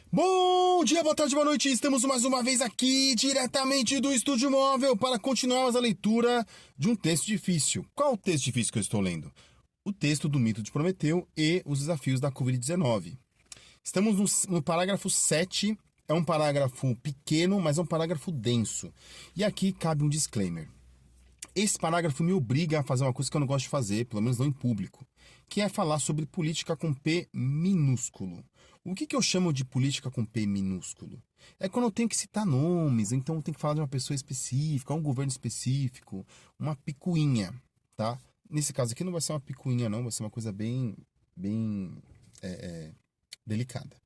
Bom dia, boa tarde, boa noite. Estamos mais uma vez aqui, diretamente do Estúdio Móvel, para continuarmos a leitura de um texto difícil. Qual o texto difícil que eu estou lendo? O texto do mito de Prometeu e os desafios da Covid-19. Estamos no parágrafo 7. É um parágrafo pequeno, mas é um parágrafo denso. E aqui cabe um disclaimer. Esse parágrafo me obriga a fazer uma coisa que eu não gosto de fazer, pelo menos não em público, que é falar sobre política com P minúsculo. O que eu chamo de política com P minúsculo? É quando eu tenho que citar nomes, então eu tenho que falar de uma pessoa específica, um governo específico, uma picuinha, tá? Nesse caso aqui não vai ser uma picuinha não, vai ser uma coisa bem delicada.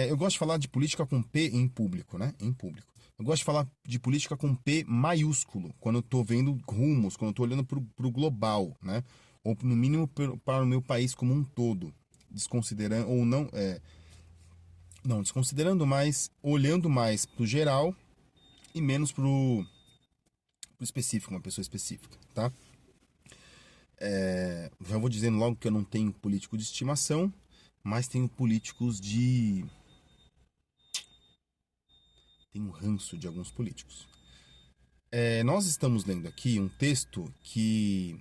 Eu gosto de falar de política com P em público, né? Em público. Eu gosto de falar de política com P maiúsculo, quando eu estou vendo rumos, quando eu estou olhando para o global, né? Ou no mínimo para o meu país como um todo, desconsiderando, ou não, não desconsiderando mais, olhando mais para o geral e menos para o específico, uma pessoa específica, tá? Já vou dizendo logo que eu não tenho político de estimação, mas tenho políticos de... Tenho um ranço de alguns políticos. Nós estamos lendo aqui um texto que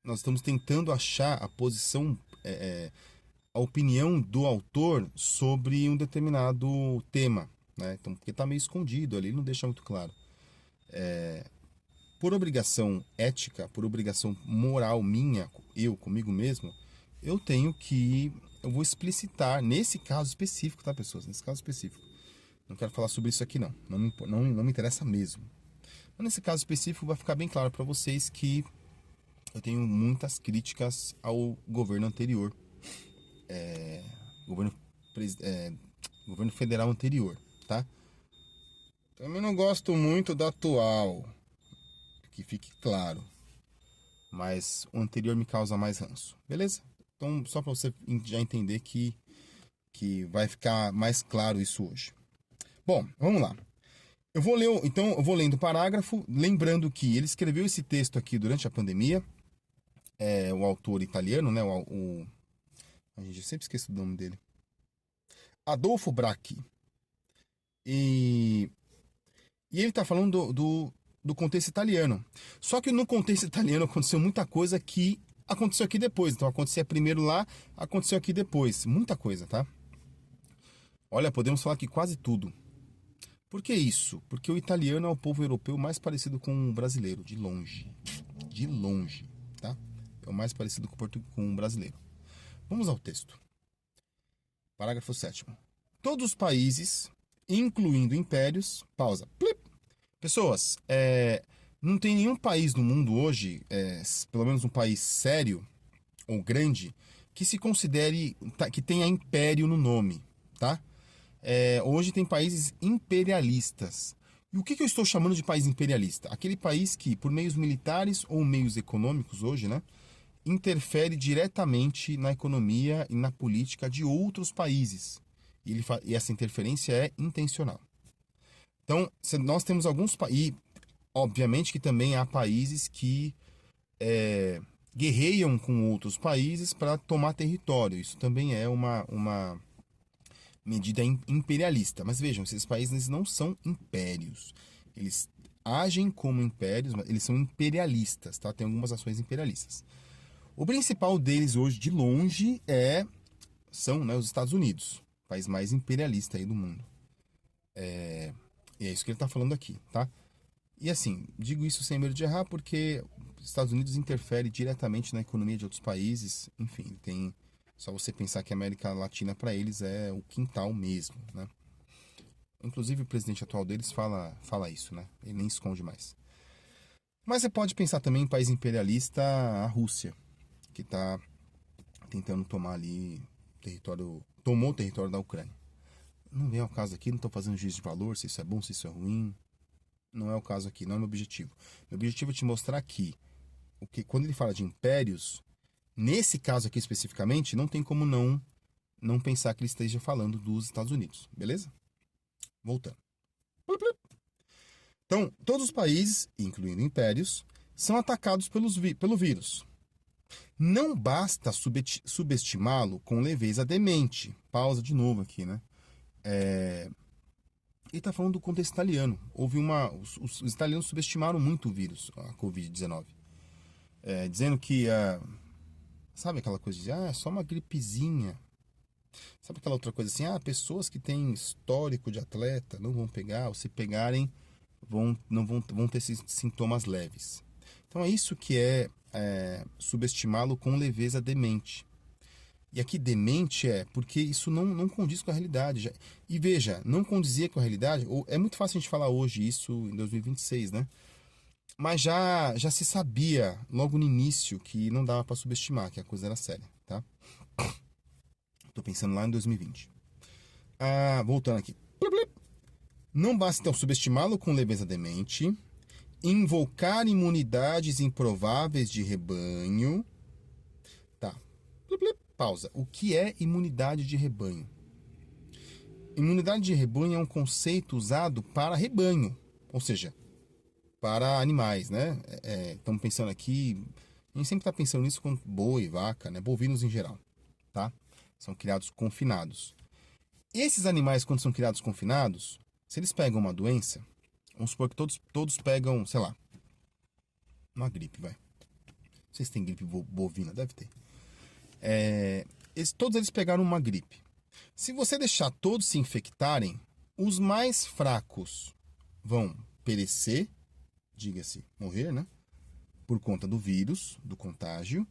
nós estamos tentando achar a posição, a opinião do autor sobre um determinado tema, né? Então, porque está meio escondido ali, não deixa muito claro. Por obrigação ética, por obrigação moral minha, eu comigo mesmo, eu vou explicitar, nesse caso específico, tá, pessoas? Nesse caso específico. Não quero falar sobre isso aqui, não. Não me interessa mesmo. Mas nesse caso específico, vai ficar bem claro para vocês que eu tenho muitas críticas ao governo anterior. Governo federal anterior, tá? Também não gosto muito do atual, que fique claro. Mas o anterior me causa mais ranço, beleza? Então, só para você já entender que vai ficar mais claro isso hoje. Bom, vamos lá. Eu vou lendo o parágrafo, lembrando que ele escreveu esse texto aqui durante a pandemia. O autor italiano, né? A gente sempre esquece o nome dele. Adolfo Bracchi. E ele está falando do contexto italiano. Só que no contexto italiano aconteceu muita coisa que aconteceu aqui depois. Então acontecia primeiro lá, aconteceu aqui depois. Muita coisa, tá? Olha, podemos falar que quase tudo. Por que isso? Porque o italiano é o povo europeu mais parecido com o brasileiro, de longe. De longe, tá? É o mais parecido com o brasileiro. Vamos ao texto. Parágrafo 7º. Todos os países, incluindo impérios... Pausa. Plip. Pessoas, não tem nenhum país no mundo hoje, pelo menos um país sério ou grande, que se considere... que tenha império no nome, tá? Hoje tem países imperialistas. E o que eu estou chamando de país imperialista? Aquele país que, por meios militares ou meios econômicos hoje, né, interfere diretamente na economia e na política de outros países. E essa interferência é intencional. Então, nós temos alguns países... Obviamente que também há países que guerreiam com outros países para tomar território. Isso também é uma medida imperialista. Mas vejam, esses países não são impérios. Eles agem como impérios, mas eles são imperialistas, tá? Tem algumas ações imperialistas. O principal deles hoje, de longe, são, né, os Estados Unidos, o país mais imperialista aí do mundo. E é isso que ele está falando aqui, tá? E assim, digo isso sem medo de errar, porque os Estados Unidos interfere diretamente na economia de outros países. Enfim, tem... Só você pensar que a América Latina para eles é o quintal mesmo, né? Inclusive o presidente atual deles fala isso, né? Ele nem esconde mais. Mas você pode pensar também em país imperialista, a Rússia, que está tentando tomar ali território... Tomou o território da Ucrânia. Não vem ao caso aqui, não estou fazendo juízo de valor, se isso é bom, se isso é ruim. Não é o caso aqui, não é meu objetivo. Meu objetivo é te mostrar que quando ele fala de impérios... Nesse caso aqui especificamente, não tem como não pensar que ele esteja falando dos Estados Unidos, beleza? Voltando. Então, todos os países, incluindo impérios, são atacados pelo vírus. Não basta subestimá-lo com leveza demente. Pausa de novo aqui, né? Ele está falando do contexto italiano. Os italianos subestimaram muito o vírus, a Covid-19. Dizendo que, sabe aquela coisa de, é só uma gripezinha. Sabe aquela outra coisa assim, pessoas que têm histórico de atleta não vão pegar, ou se pegarem, não vão ter esses sintomas leves. Então é isso que subestimá-lo com leveza demente. E aqui demente porque isso não condiz com a realidade. E veja, não condizia com a realidade, é muito fácil a gente falar hoje isso em 2026, né? Mas já se sabia logo no início que não dava para subestimar, que a coisa era séria, tá? Tô pensando lá em 2020. Voltando aqui. Não basta então subestimá-lo com leveza demente, invocar imunidades improváveis de rebanho. Tá. Pausa. O que é imunidade de rebanho? Imunidade de rebanho é um conceito usado para rebanho, ou seja, para animais, né? Estamos pensando aqui, a gente sempre está pensando nisso com boi, vaca, né? Bovinos em geral, tá? São criados confinados. Esses animais, quando são criados confinados, se eles pegam uma doença, vamos supor que todos pegam, sei lá, uma gripe, vai. Não sei se tem gripe bovina, deve ter. Todos eles pegaram uma gripe. Se você deixar todos se infectarem, os mais fracos vão perecer, diga-se, morrer, né? Por conta do vírus, do contágio,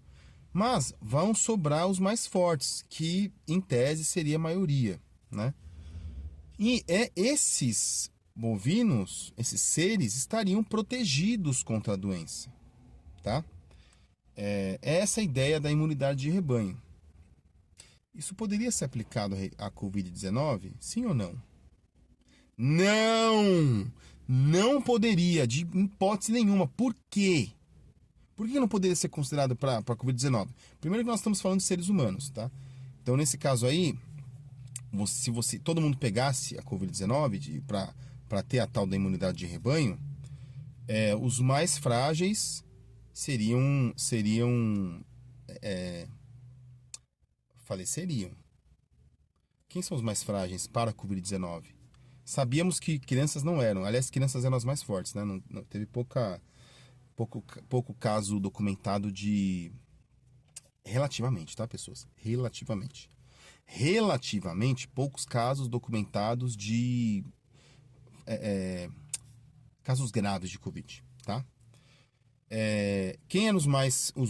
mas vão sobrar os mais fortes, que em tese seria a maioria, né? E esses bovinos, esses seres, estariam protegidos contra a doença, tá? É essa a ideia da imunidade de rebanho. Isso poderia ser aplicado à Covid-19? Sim ou não? Não! Não poderia, de hipótese nenhuma. Por quê? Por que não poderia ser considerado para a Covid-19? Primeiro que nós estamos falando de seres humanos, tá? Então, nesse caso aí, se todo mundo pegasse a Covid-19 para ter a tal da imunidade de rebanho, os mais frágeis faleceriam. Quem são os mais frágeis para a Covid-19? Sabíamos que crianças não eram. Aliás, crianças eram as mais fortes, né? Não teve pouco caso documentado de... Relativamente, tá, pessoas? Relativamente poucos casos documentados de casos graves de Covid, tá? Quem eram os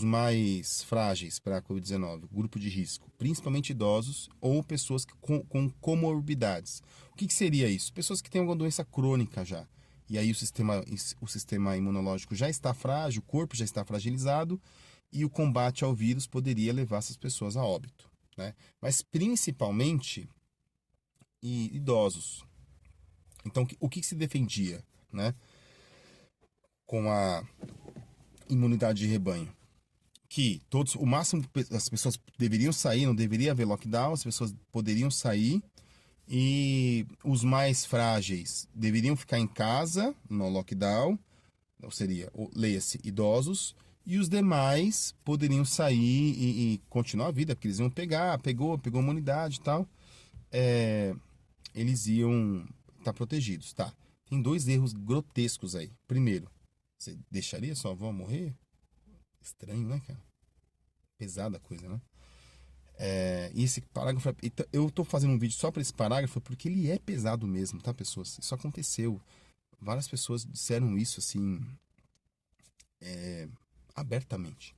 mais frágeis para a Covid-19? Grupo de risco, principalmente idosos ou pessoas com comorbidades. O que seria isso? Pessoas que têm alguma doença crônica já. E aí o sistema imunológico já está frágil, o corpo já está fragilizado e o combate ao vírus poderia levar essas pessoas a óbito, né? Mas principalmente idosos. Então, o que se defendia, né? Com a imunidade de rebanho, que o máximo as pessoas deveriam sair, não deveria haver lockdown, as pessoas poderiam sair e os mais frágeis deveriam ficar em casa no lockdown, ou seria, leia-se, idosos, e os demais poderiam sair e continuar a vida, porque eles iam pegou a imunidade e tal, eles iam estar protegidos, tá? Tem 2 erros grotescos aí. Primeiro, você deixaria sua avó morrer? Estranho, né, cara? Pesada a coisa, né? E esse parágrafo... Eu tô fazendo um vídeo só para esse parágrafo porque ele é pesado mesmo, tá, pessoas? Isso aconteceu. Várias pessoas disseram isso, assim... abertamente.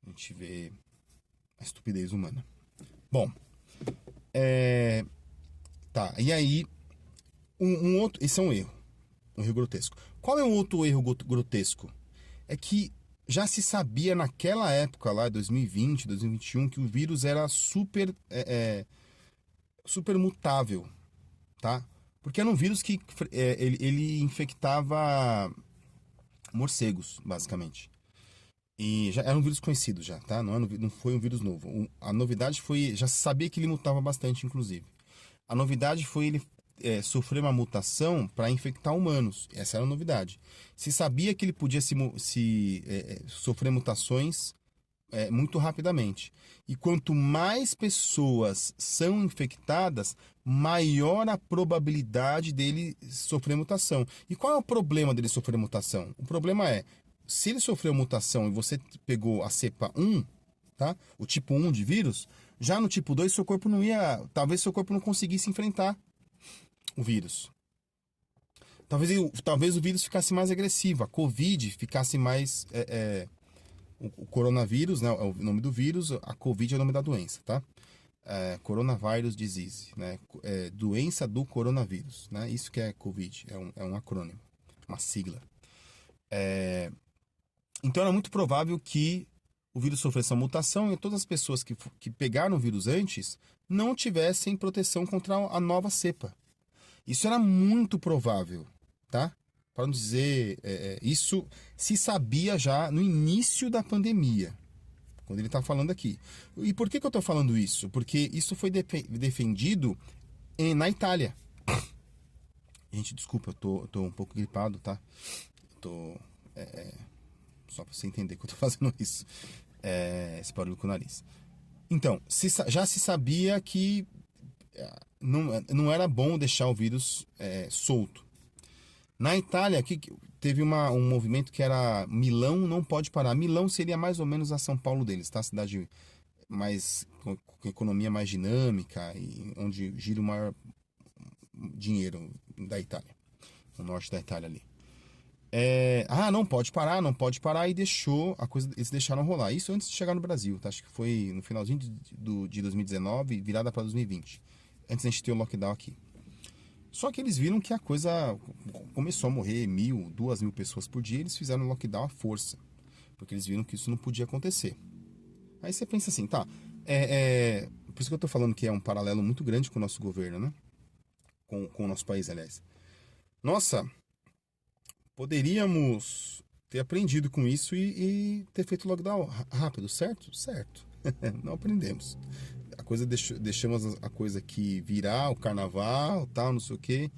A gente vê a estupidez humana. Bom, tá, e aí... Um outro... Esse é um erro. Um erro grotesco. Qual é o outro erro grotesco? É que já se sabia naquela época lá, 2020, 2021, que o vírus era super mutável, tá? Porque era um vírus que ele infectava morcegos, basicamente. E já era um vírus conhecido já, tá? Não foi um vírus novo. A novidade foi... Já se sabia que ele mutava bastante, inclusive. A novidade foi ele sofrer uma mutação para infectar humanos. Essa era a novidade. Se sabia que ele podia sofrer mutações muito rapidamente. E quanto mais pessoas são infectadas, maior a probabilidade dele sofrer mutação. E qual é o problema dele sofrer mutação? O problema é, se ele sofreu mutação e você pegou a cepa 1, tá? O tipo 1 de vírus, já no tipo 2 seu corpo não ia, talvez seu corpo não conseguisse enfrentar o vírus. Talvez o vírus ficasse mais agressivo, a Covid ficasse mais... o coronavírus, né, é o nome do vírus, a Covid é o nome da doença, tá? Coronavirus Disease, né? Doença do coronavírus, né? Isso que é Covid, é um acrônimo, uma sigla. Então era muito provável que o vírus sofresse uma mutação e todas as pessoas que pegaram o vírus antes não tivessem proteção contra a nova cepa. Isso era muito provável, tá? Para não dizer, isso se sabia já no início da pandemia, quando ele está falando aqui. E por que eu estou falando isso? Porque isso foi defendido na Itália. Gente, desculpa, eu tô um pouco gripado, tá? Só para você entender que eu estou fazendo isso. Esse barulho com o nariz. Então, já se sabia que não era bom deixar o vírus solto. Na Itália, aqui teve um movimento que era Milão não pode parar. Milão seria mais ou menos a São Paulo deles, tá? Cidade com economia mais dinâmica e onde gira o maior dinheiro da Itália, no norte da Itália ali. Não pode parar, e deixou a coisa, eles deixaram rolar. Isso antes de chegar no Brasil, tá? Acho que foi no finalzinho de 2019, virada para 2020. Antes da gente ter o lockdown aqui. Só que eles viram que a coisa começou a morrer 1.000, 2.000 pessoas por dia, eles fizeram o lockdown à força. Porque eles viram que isso não podia acontecer. Aí você pensa assim, tá, por isso que eu tô falando que é um paralelo muito grande com o nosso governo, né? Com o nosso país, aliás. Nossa, poderíamos ter aprendido com isso e ter feito lockdown rápido, certo? Certo. Não aprendemos. Deixamos a coisa que virar o carnaval, tal, não sei o quê.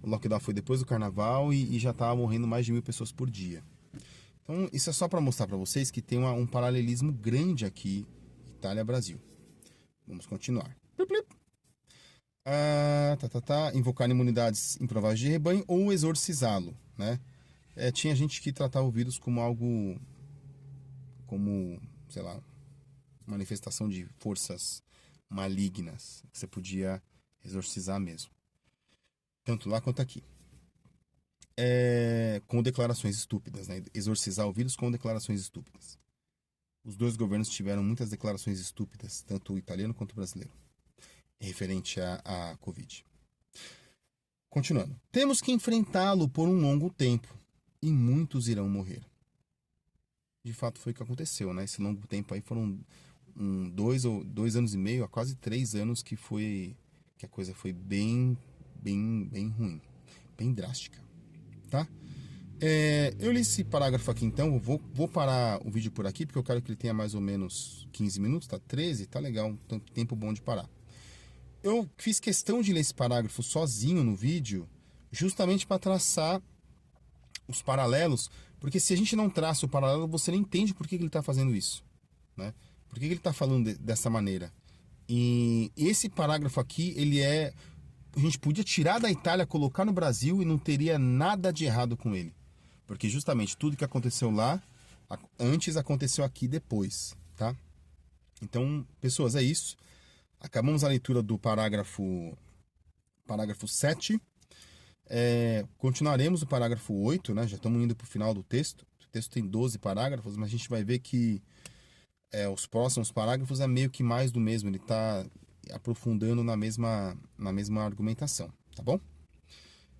O lockdown foi depois do carnaval e já estava morrendo mais de 1.000 pessoas por dia. Então, isso é só para mostrar para vocês que tem um paralelismo grande aqui, Itália-Brasil. Vamos continuar. Invocar imunidades improváveis de rebanho ou exorcizá-lo, né? Tinha gente que tratava o vírus como algo, sei lá, manifestação de forças malignas, que você podia exorcizar mesmo. Tanto lá quanto aqui. Com declarações estúpidas, né? Exorcizar o vírus com declarações estúpidas. Os dois governos tiveram muitas declarações estúpidas, tanto o italiano quanto o brasileiro, referente à Covid. Continuando. Temos que enfrentá-lo por um longo tempo, e muitos irão morrer. De fato foi o que aconteceu, né? Esse longo tempo aí foram 2 anos e meio, a quase 3 anos que a coisa foi bem ruim, bem drástica, tá? Eu li esse parágrafo aqui, então vou parar o vídeo por aqui, porque eu quero que ele tenha mais ou menos 15 minutos, tá? 13, tá legal, tempo bom de parar. Eu fiz questão de ler esse parágrafo sozinho no vídeo, justamente para traçar os paralelos, porque se a gente não traça o paralelo, você não entende por que ele está fazendo isso, né? Por que ele está falando dessa maneira? E esse parágrafo aqui, a gente podia tirar da Itália, colocar no Brasil e não teria nada de errado com ele. Porque justamente tudo que aconteceu lá, antes aconteceu aqui depois, tá? Então, pessoas, é isso. Acabamos a leitura do parágrafo 7. Continuaremos o parágrafo 8, né? Já estamos indo para o final do texto. O texto tem 12 parágrafos, mas a gente vai ver que os próximos parágrafos é meio que mais do mesmo. Ele está aprofundando na mesma argumentação, tá bom?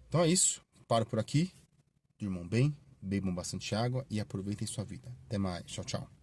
Então é isso. Paro por aqui. Durmam bem, bebam bastante água e aproveitem sua vida. Até mais. Tchau, tchau.